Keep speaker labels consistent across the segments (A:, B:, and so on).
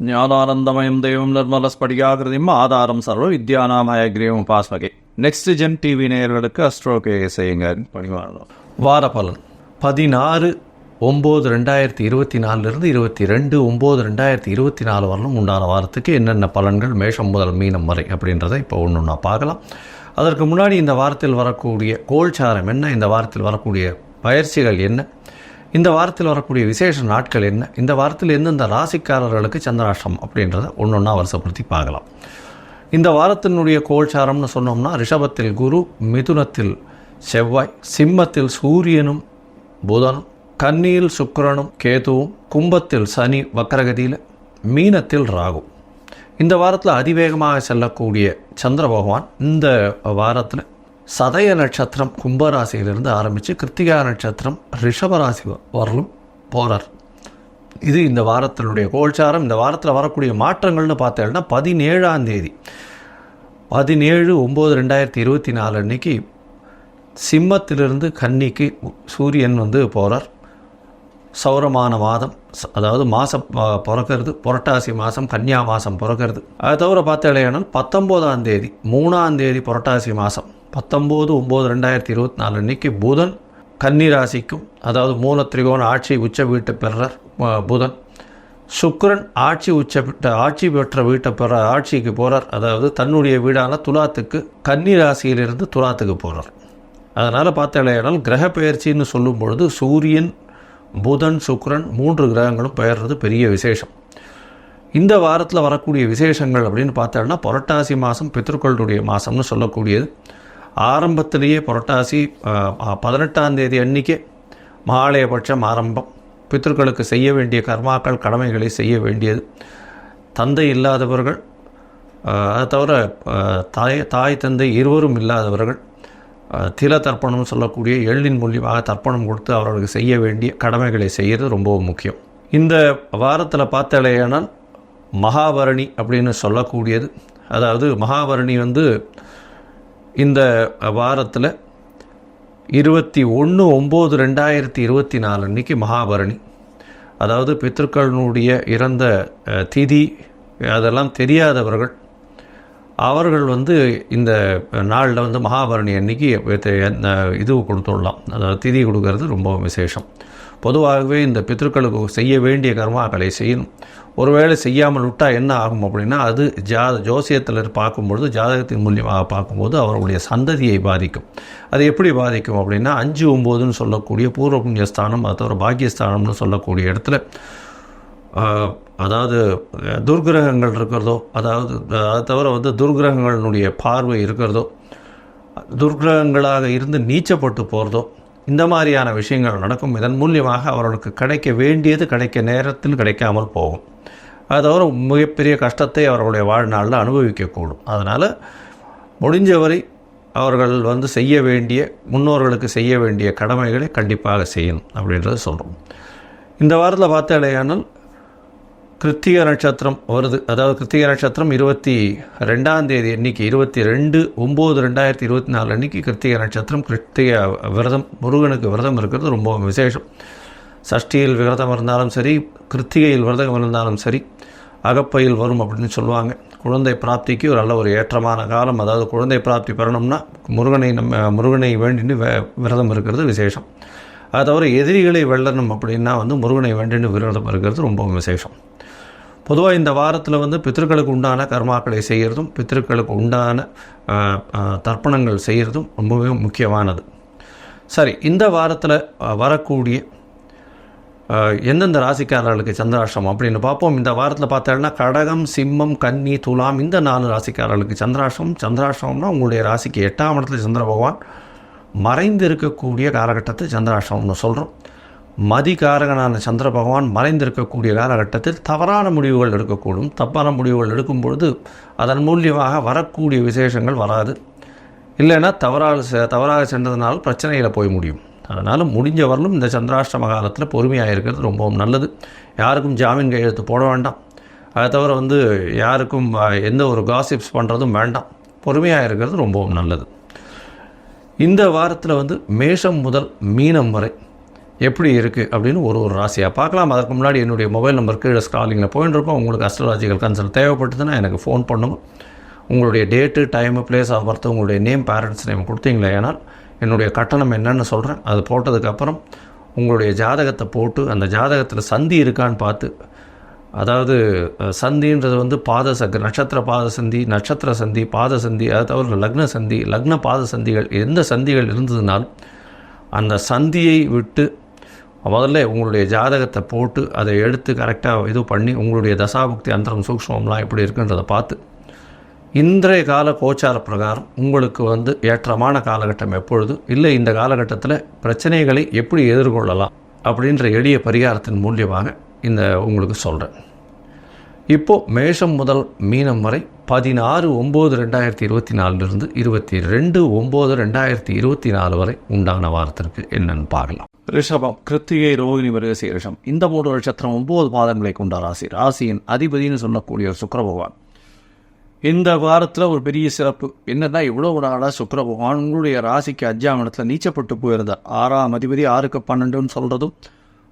A: ஞானானந்தமயம் தெய்வம் நிர்மலஸ்படிகாகிருதியும் ஆதாரம் சர்வ வித்யானாமயக்ரீவம் உபாஸ்மகே. நெக்ஸ்ட் ஜென் டிவி நேயர்களுக்கு அஸ்ட்ரோகே செய்யுங்க பணிவானோம்.
B: வார பலன் 16/9/2024 22/9/2024 வரலும் உண்டான வாரத்துக்கு என்னென்ன பலன்கள் மேஷம் முதல் மீனம் வரை அப்படின்றத இப்போ ஒன்று பார்க்கலாம். அதற்கு முன்னாடி இந்த வாரத்தில் வரக்கூடிய கோல்சாரம் என்ன, இந்த வாரத்தில் வரக்கூடிய பயிற்சிகள் என்ன, இந்த வாரத்தில் வரக்கூடிய விசேஷ நாட்கள் என்ன, இந்த வாரத்தில் எந்தெந்த ராசிக்காரர்களுக்கு சந்திராஷ்டம் அப்படின்றத ஒன்றா வருஷப்படுத்தி பார்க்கலாம். இந்த வாரத்தினுடைய கோல்சாரம்னு சொன்னோம்னா ரிஷபத்தில் குரு, மிதுனத்தில் செவ்வாய், சிம்மத்தில் சூரியனும் புதனும், கன்னியில் சுக்கிரனும் கேதுவும், கும்பத்தில் சனி வக்கரகதியில், மீனத்தில் ராகு. இந்த வாரத்தில் அதிவேகமாக செல்லக்கூடிய சந்திர பகவான் இந்த வாரத்தில் சதய நட்சத்திரம் கும்பராசியிலிருந்து ஆரம்பித்து கிருத்திகா நட்சத்திரம் ரிஷபராசி வரலும் போகிறார். இது இந்த வாரத்தினுடைய கோல்சாரம். இந்த வாரத்தில் வரக்கூடிய மாற்றங்கள்னு பார்த்தேன்னா 17ஆம் தேதி 17/9/2024 அன்னைக்கு சிம்மத்திலிருந்து கன்னிக்கு சூரியன் போகிறார். சௌரமான மாதம், அதாவது மாதம் பிறக்கிறது புரட்டாசி மாதம், கன்னியா மாதம் பிறக்கிறது. அதை தவிர பார்த்தேனால் 19ஆம் தேதி 3ஆம் தேதி புரட்டாசி மாதம் 19/9/2024 அன்னைக்கு புதன் கன்னி ராசிக்கும், அதாவது மூல திரிகோண ஆட்சி உச்ச வீட்டை பெறார் புதன். சுக்கிரன் ஆட்சி பெற்ற வீட்டை ஆட்சிக்கு போகிறார், அதாவது தன்னுடைய வீடான துலாத்துக்கு கன்னி ராசியிலிருந்து துலாத்துக்கு போகிறார். அதனால் பார்த்தேனால் கிரக பெயர்ச்சின்னு சொல்லும் பொழுது சூரியன் புதன் சுக்கிரன் 3 கிரகங்களும் பெயர்றது பெரிய விசேஷம். இந்த வாரத்தில் வரக்கூடிய விசேஷங்கள் அப்படின்னு பார்த்தோம்னா புரட்டாசி மாதம் பித்ருக்களுடைய மாதம்னு சொல்லக்கூடியது. ஆரம்பத்திலேயே புரட்டாசி 18ஆம் தேதி அன்றைக்கே மகாலயபட்சம் ஆரம்பம். பித்ருக்களுக்கு செய்ய வேண்டிய கர்மாக்கள் கடமைகளை செய்ய வேண்டியது. தந்தை இல்லாதவர்கள், அதை தவிர தாய் தந்தை இருவரும் இல்லாதவர்கள் தில தர்ப்பணம் சொல்லக்கூடிய எள்ளின் மூலியமாக தர்ப்பணம் கொடுத்து அவர்களுக்கு செய்ய வேண்டிய கடமைகளை செய்கிறது ரொம்ப முக்கியம். இந்த வாரத்தில் பார்த்தலையானால் மகாபரணி அப்படின்னு சொல்லக்கூடியது, அதாவது மகாபரணி இந்த வாரத்தில் 21/9/2024 அன்றைக்கி மகாபரணி, அதாவது பித்ருக்களினுடைய இறந்த திதி அதெல்லாம் தெரியாதவர்கள் அவர்கள் இந்த நாளில் மகாபரணி அன்னைக்கு இது கொடுத்துடலாம், அதாவது திதி கொடுக்கறது ரொம்ப விசேஷம். பொதுவாகவே இந்த பித்ருக்களுக்கு செய்ய வேண்டிய கர்மாக்களை செய்யணும். ஒருவேளை செய்யாமல் விட்டால் என்ன ஆகும் அப்படின்னா அது ஜோசியத்தில் பார்க்கும்பொழுது, ஜாதகத்தின் மூலியமாக பார்க்கும்போது அவர்களுடைய சந்ததியை பாதிக்கும். அது எப்படி பாதிக்கும் அப்படின்னா 5/9ன்னு சொல்லக்கூடிய பூர்வ புண்ணியஸ்தானம், அது தவிர பாக்கியஸ்தானம்னு சொல்லக்கூடிய இடத்துல அதாவது துர்கிரகங்கள் இருக்கிறதோ, அதாவது அதை தவிர துர்கிரகங்களுடைய பார்வை இருக்கிறதோ, துர்கிரகங்களாக இருந்து நீச்சப்பட்டு போகிறதோ, இந்த மாதிரியான விஷயங்கள் நடக்கும். இதன் மூலியமாக அவர்களுக்கு கிடைக்க வேண்டியது கிடைக்க நேரத்தில் கிடைக்காமல் போகும். அது தவிர மிகப்பெரிய கஷ்டத்தை அவர்களுடைய வாழ்நாளில் அனுபவிக்கக்கூடும். அதனால் முடிஞ்சவரை அவர்கள் செய்ய வேண்டிய, முன்னோர்களுக்கு செய்ய வேண்டிய கடமைகளை கண்டிப்பாக செய்யணும் அப்படின்றத சொல்கிறோம். இந்த வாரத்தில் பார்த்தாலேயானால் கிருத்திகை நட்சத்திரம் வருது. அதாவது கிருத்திகை நட்சத்திரம் 22ஆம் தேதி அன்றைக்கி 22/9/2024 அன்றைக்கி கிருத்திகை நட்சத்திரம். கிருத்திகை விரதம், முருகனுக்கு விரதம் இருக்கிறது ரொம்ப விசேஷம். சஷ்டியில் விரதம் இருந்தாலும் சரி, கிருத்திகையில் விரதம் இருந்தாலும் சரி, அகப்பையில் வரும் அப்படின்னு சொல்லுவாங்க. குழந்தை பிராப்திக்கு ஒரு நல்ல ஒரு ஏற்றமான காலம். அதாவது குழந்தை பிராப்தி பெறணும்னா முருகனை வேண்டின்னு விரதம் இருக்கிறது விசேஷம். அது தவிர எதிரிகளை வெல்லணும் அப்படின்னா முருகனை வேண்டின்னு விரதம் இருக்கிறது ரொம்ப விசேஷம். பொதுவாக இந்த வாரத்தில் பித்ருக்களுக்கு உண்டான கர்மாக்களை செய்கிறதும் பித்ருக்களுக்கு உண்டான தர்ப்பணங்கள் செய்கிறதும் ரொம்பவே முக்கியமானது. சரி, இந்த வாரத்தில் வரக்கூடிய எந்தெந்த ராசிக்காரர்களுக்கு சந்திராஷ்டம் அப்படின்னு பார்ப்போம். இந்த வாரத்தில் பார்த்தோம்னா கடகம், சிம்மம், கன்னி, துலாம் இந்த 4 ராசிக்காரர்களுக்கு சந்திராஷ்டம். சந்திராஷ்டம்னா உங்களுடைய ராசிக்கு 8ஆம் இடத்துல சந்திர பகவான் மறைந்து இருக்கக்கூடிய காலகட்டத்தை சந்திராஷ்டம்னு சொல்கிறோம். மதிகாரகனான சந்திர பகவான் மறைந்திருக்கக்கூடிய காலகட்டத்தில் தவறான முடிவுகள் எடுக்கக்கூடும். தப்பான முடிவுகள் எடுக்கும் பொழுது அதன் மூலியமாக வரக்கூடிய விசேஷங்கள் வராது. இல்லைன்னா தவறாக சென்றதுனால பிரச்சனையில் போய் முடியும். அதனால் முடிஞ்ச வரலும் இந்த சந்திராஷ்டம காலத்தில் பொறுமையாக இருக்கிறது ரொம்பவும் நல்லது. யாருக்கும் ஜாமீன் கையெழுத்து போட வேண்டாம். அதை தவிர யாருக்கும் எந்த ஒரு காசிப்ஸ் பண்ணுறதும் வேண்டாம். பொறுமையாக இருக்கிறது ரொம்பவும் நல்லது. இந்த வாரத்தில் மேஷம் முதல் மீனம் வரை எப்படி இருக்குது அப்படின்னு ஒரு ராசியாக பார்க்கலாம். அதற்கு முன்னாடி என்னுடைய மொபைல் நம்பர் கீழே ஸ்க்ராலிங்கில் போயின்னு இருக்கோம். உங்களுக்கு அஸ்ட்ராலஜிக்கல் கன்சல்ட் தேவைப்பட்டதுன்னா எனக்கு ஃபோன் பண்ணுங்க. உங்களுடைய date, time, place of birth, உங்களுடைய நேம், பேரண்ட்ஸ் நேம் கொடுத்தீங்களே ஏனால் என்னுடைய கட்டணம் என்னென்னு சொல்கிறேன். அது போட்டதுக்கப்புறம் உங்களுடைய ஜாதகத்தை போட்டு அந்த ஜாதகத்தில் சந்தி இருக்கான்னு பார்த்து, அதாவது சந்தின்றது வந்து நட்சத்திர பாத சந்தி, நட்சத்திர சந்தி, பாத சந்தி, அதை தவிர லக்ன சந்தி, லக்ன பாத சந்திகள், எந்த சந்திகள் இருந்ததுனாலும் அந்த சந்தியை விட்டு முதல்ல உங்களுடைய ஜாதகத்தை போட்டு அதை எடுத்து கரெக்டாக இது பண்ணி உங்களுடைய தசாபுக்தி அந்தரம் சூக்ஷ்மம்லாம் எப்படி இருக்குன்றதை பார்த்து இன்றைய கால கோச்சார பிரகாரம் உங்களுக்கு வந்து ஏற்றமான காலகட்டம் எப்பொழுது, இல்லை இந்த காலகட்டத்தில் பிரச்சனைகளை எப்படி எதிர்கொள்ளலாம் அப்படின்ற எளிய பரிகாரத்தின் மூலியமாக இந்த உங்களுக்கு சொல்கிறேன். இப்போது மேஷம் முதல் மீனம் வரை 16/9/2024 22/9/2024 வரை உண்டான வாரத்திற்கு என்னன்னு பார்க்கலாம்.
A: ரிஷபம், கிருத்திகை, ரோகிணி, மிருகசீரிஷம் இந்த 3 நட்சத்திரம் 9 பாதங்களை கொண்ட ராசி. ராசியின் அதிபதினு சொல்லக்கூடிய சுக்கிர பகவான். இந்த வாரத்தில் ஒரு பெரிய சிறப்பு என்னன்னா, இவ்வளவு நாளாக சுக்கிர பகவான் உங்களுடைய ராசிக்கு 5ஆம் இடத்துல நீச்சப்பட்டு போயிருந்தார். 6ஆம் அதிபதி 6க்கு 12ன்னு சொல்கிறதும்,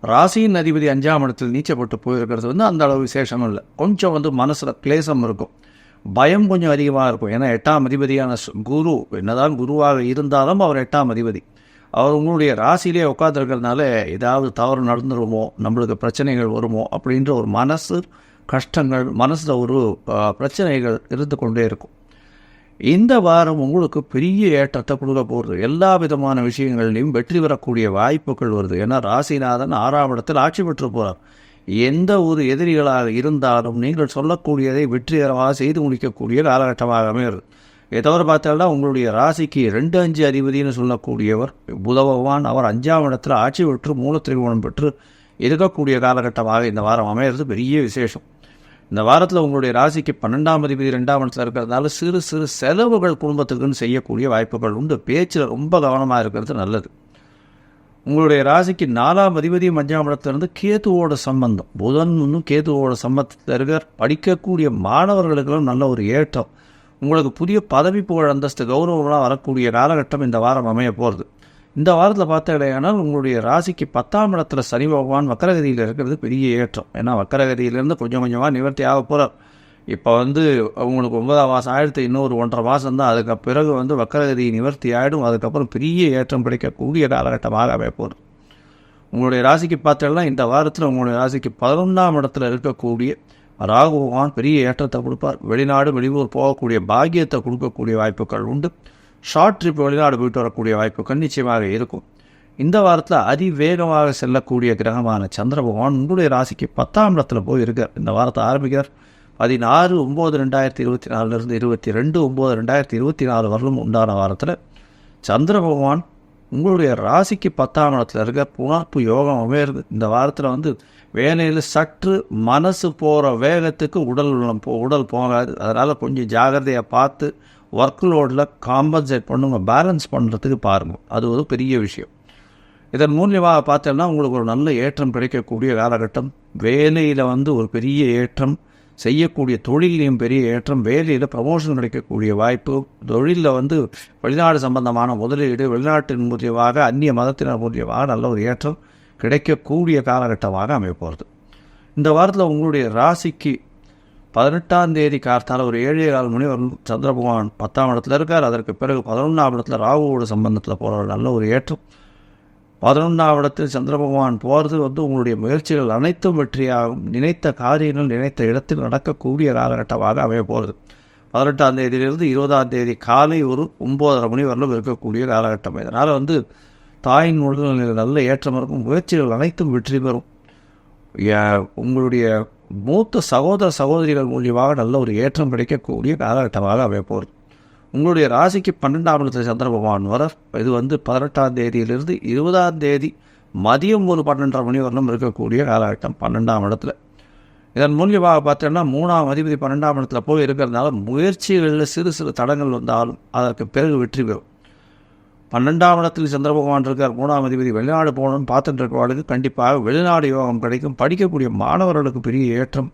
A: ராசியின் அதிபதி 5ஆம் இடத்தில் நீச்சப்பட்டு போயிருக்கிறது வந்து அந்த அளவு விசேஷமும் இல்லை. கொஞ்சம் வந்து மனசில் கிளேசம் இருக்கும், பயம் கொஞ்சம் அதிகமாக இருக்கும். ஏன்னா 8ஆம் அதிபதியான குரு என்னதான் குருவாக இருந்தாலும் அவர் 8ஆம் அதிபதி. அவர் உங்களுடைய ராசியிலே உட்காந்துருக்கிறதுனால ஏதாவது தவறு நடந்துருமோ, நம்மளுக்கு பிரச்சனைகள் வருமோ அப்படின்ற ஒரு மனசு கஷ்டங்கள், மனசில் ஒரு பிரச்சனைகள் இருந்து கொண்டே இருக்கும். இந்த வாரம் உங்களுக்கு பெரிய ஏற்றத்தை கொடுக்க போகிறது. எல்லா விதமான விஷயங்கள்லையும் வெற்றி பெறக்கூடிய வாய்ப்புகள் வருது. ஏன்னா ராசிநாதன் 6ஆம் இடத்தில் ஆட்சி பெற்று போகிறார். எந்த ஒரு எதிரிகளாக இருந்தாலும் நீங்கள் சொல்லக்கூடியதை வெற்றிகரமாக செய்து முடிக்கக்கூடிய காலகட்டமாகவே இருக்குது. இதை தவிர பார்த்தாலும் உங்களுடைய ராசிக்கு 2-5 அதிபதினு சொல்லக்கூடியவர் புத பகவான், அவர் 5ஆம் இடத்துல ஆட்சி பெற்று மூலத்திரிகோணம் பெற்று இருக்கக்கூடிய காலகட்டமாக இந்த வாரம் அமையிறது பெரிய விசேஷம். இந்த வாரத்தில் உங்களுடைய ராசிக்கு 12ஆம் அதிபதி 2ஆம் இடத்துல இருக்கிறதுனால சிறு சிறு செலவுகள் குடும்பத்துக்குன்னு செய்யக்கூடிய வாய்ப்புகள் உண்டு. பேச்சில் ரொம்ப கவனமாக இருக்கிறது நல்லது. உங்களுடைய ராசிக்கு 4ஆம் அதிபதியும் 5ஆம் இடத்துலேருந்து கேதுவோட சம்பந்தம், புதன் இன்னும் கேதுவோட சம்பந்தத்தில் இருக்கிற படிக்கக்கூடிய மாணவர்களுக்கெல்லாம் நல்ல ஒரு ஏற்றம். உங்களுக்கு புதிய பதவி, புகழ், அந்தஸ்து, கௌரவங்களாக வரக்கூடிய காலகட்டம் இந்த வாரம் அமைய போகிறது. இந்த வாரத்தில் பார்த்தாலேயானால் உங்களுடைய ராசிக்கு 10ஆம் இடத்துல சனி பகவான் வக்கரகதியில் இருக்கிறது பெரிய ஏற்றம். ஏன்னா வக்கரகதியிலேருந்து கொஞ்சம் கொஞ்சமாக நிவர்த்தி ஆக போகிறார். இப்போ வந்து உங்களுக்கு 9ஆம் மாதம் ஆயிடுத்து, இன்னொரு 1.5 மாதம் தான். அதுக்கு பிறகு வந்து வக்கரகதி நிவர்த்தி ஆகிடும். அதுக்கப்புறம் பெரிய ஏற்றம் கிடைக்கக்கூடிய காலகட்டமாக அமைய போகிறது. உங்களுடைய ராசிக்கு பார்த்தோம்னா இந்த வாரத்தில் உங்களுடைய ராசிக்கு 11ஆம் இடத்துல இருக்கக்கூடிய ராகு பகவான் பெரிய ஏற்றத்தை கொடுப்பார். வெளிநாடு, வெளியூர் போகக்கூடிய பாக்கியத்தை கொடுக்கக்கூடிய வாய்ப்புகள் உண்டு. ஷார்ட் ட்ரிப் வெளிநாடு போயிட்டு வரக்கூடிய வாய்ப்புகள் நிச்சயமாக இருக்கும். இந்த வாரத்தில் அதிவேகமாக செல்லக்கூடிய கிரகமான சந்திர பகவான் உங்களுடைய ராசிக்கு 10ஆம் இடத்துல போய் இருக்கார். இந்த வாரத்தை ஆரம்பிக்கிறார். 16/9/2024 22/9/2024 வரலும் உண்டான வாரத்தில் சந்திர பகவான் உங்களுடைய ராசிக்கு 10ஆம் இடத்துல இருக்க புணர்ப்பு யோகம் அமையிறது. இந்த வாரத்தில் வந்து வேலையில் சற்று மனசு போகிற வேகத்துக்கு உடல் போகாது. அதனால் கொஞ்சம் ஜாகிரதையாக பார்த்து ஒர்க் லோடில் காம்பன்சேட் பண்ணுங்க, பேலன்ஸ் பண்ணுறதுக்கு பாருங்கள். அது ஒரு பெரிய விஷயம். இதன் மூலியமாக பார்த்தோம்னா உங்களுக்கு ஒரு நல்ல ஏற்றம் கிடைக்கக்கூடிய காலகட்டம். வேலையில் வந்து ஒரு பெரிய ஏற்றம், செய்யக்கூடிய தொழிலையும் பெரிய ஏற்றம், வேலையில் ப்ரமோஷன் கிடைக்கக்கூடிய வாய்ப்பு, தொழிலில் வந்து வெளிநாடு சம்பந்தமான முதலீடு, வெளிநாட்டின் மூலியமாக அந்நிய மதத்தினர் மூலியமாக நல்ல ஒரு ஏற்றம் கிடைக்கக்கூடிய காலகட்டமாக அமைய போகிறது. இந்த வாரத்தில் உங்களுடைய ராசிக்கு 18ஆம் தேதி கார்த்தால ஒரு 7:15 மணி வரும் சந்திர பகவான் 10ஆம் இடத்துல இருக்கார். அதற்கு பிறகு 11ஆம் இடத்துல ராகுவோட சம்பந்தத்தில் போகிற நல்ல ஒரு ஏற்றம். 11ஆம் இடத்தில் சந்திர பகவான் போகிறது வந்து உங்களுடைய முயற்சிகள் அனைத்தும் வெற்றியாகும். நினைத்த காரியங்கள் நினைத்த இடத்தில் நடக்கக்கூடிய காலகட்டமாக அமைய போகிறது. 18ஆம் தேதியிலிருந்து 20ஆம் தேதி காலை ஒரு 9:30 மணி வரலும் இருக்கக்கூடிய காலகட்டம். இதனால் வந்து தாயின் உடல்நிலையில் நல்ல ஏற்றம் இருக்கும். முயற்சிகள் அனைத்தும் வெற்றி பெறும். உங்களுடைய மூத்த சகோதர சகோதரிகள் மூலியமாக நல்ல ஒரு ஏற்றம் கிடைக்கக்கூடிய காலகட்டமாக அமைய போகிறது. உங்களுடைய ராசிக்கு 12ஆம் இடத்துல சந்திர பகவான் வர இது வந்து 18ஆம் தேதியிலிருந்து 20ஆம் தேதி மதியம் ஒரு 12:30 மணி வரலும் இருக்கக்கூடிய காலகட்டம் 12ஆம் இடத்துல. இதன் மூலியமாக பார்த்தோம்னா 3ஆம் அதிபதி 12ஆம் இடத்துல போய் இருக்கிறதுனால முயற்சிகளில் சிறு சிறு தடங்கள் வந்தாலும் அதற்கு பிறகு வெற்றி பெறும். 12ஆம் இடத்தில் சந்திர பகவான் இருக்கார். 3ஆம் அதிபதி வெளிநாடு போகணும்னு பார்த்துட்டு இருக்கிறவர்களுக்கு கண்டிப்பாக வெளிநாடு யோகம் கிடைக்கும். படிக்கக்கூடிய மாணவர்களுக்கு பெரிய ஏற்றம்,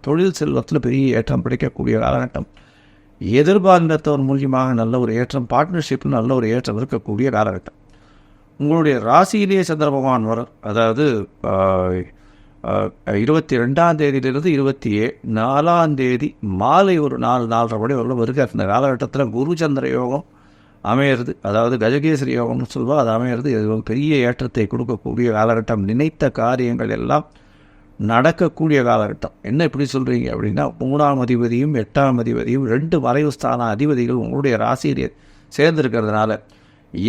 A: தொழில் செல்வத்தில் பெரிய ஏற்றம் கிடைக்கக்கூடிய காலகட்டம். எதிர்பார்த்தவர் மூலியமாக நல்ல ஒரு ஏற்றம், பார்ட்னர்ஷிப்பில் நல்ல ஒரு ஏற்றம் இருக்கக்கூடிய காலகட்டம். உங்களுடைய ராசியிலேயே சந்திர பகவான் வர, அதாவது 22ஆம் தேதியிலிருந்து 24ஆம் தேதி மாலை ஒரு 4-4:30 மணி வரலும் இருக்கார். இந்த காலகட்டத்தில் குரு சந்திர யோகம் அமையிறது, அதாவது கஜகேசரி யோகம்னு சொல்லுவோம், அது அமையிறது. இது ஒரு பெரிய ஏற்றத்தை கொடுக்கக்கூடிய காலகட்டம். நினைத்த காரியங்கள் எல்லாம் நடக்கக்கூடிய காலகட்டம். என்ன இப்படி சொல்கிறீங்க அப்படின்னா, 3ஆம் அதிபதியும் 8ஆம் அதிபதியும் 2 மறைவு ஸ்தான அதிபதிகள் உங்களுடைய ராசியிலே சேர்ந்திருக்கிறதுனால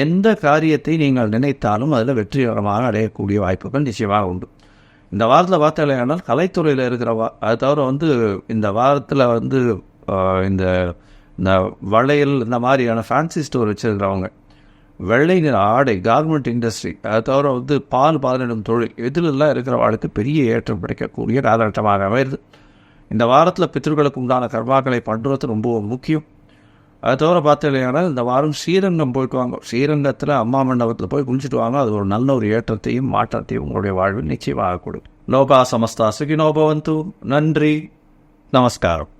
A: எந்த காரியத்தை நீங்கள் நினைத்தாலும் அதில் வெற்றிகரமாக அடையக்கூடிய வாய்ப்புகள் நிச்சயமாக உண்டு. இந்த வாரத்தில் பார்த்தாலேனால் கலைத்துறையில் இருக்கிற அது தவிர இந்த வாரத்தில் இந்த இந்த வளையல் இந்த மாதிரியான ஃபேன்சி ஸ்டோர் வச்சுருக்கிறவங்க, வெள்ளை நிற ஆடை, கார்மெண்ட் இண்டஸ்ட்ரி, அது தவிர பால் பாலிடும் தொழில், இதிலெல்லாம் இருக்கிறவர்களுக்கு பெரிய ஏற்றம் கிடைக்கக்கூடிய காலகட்டமாக அமையுது. இந்த வாரத்தில் பித்ருக்களுக்கு உண்டான கர்மாக்களை பண்ணுறது ரொம்ப முக்கியம். அது தவிர பார்த்தீங்கன்னா இந்த வாரம் ஸ்ரீரங்கம் போயிட்டு வாங்க. ஸ்ரீரங்கத்தில் அம்மா மண்டபத்தில் போய் குளிச்சுட்டு வாங்க. அது ஒரு நல்ல ஒரு ஏற்றத்தையும் மாற்றத்தையும் உங்களுடைய வாழ்வில் நிச்சயமாக கொடுக்கும். லோகா சமஸ்தா சுகினோ பவந்து. நன்றி, நமஸ்காரம்.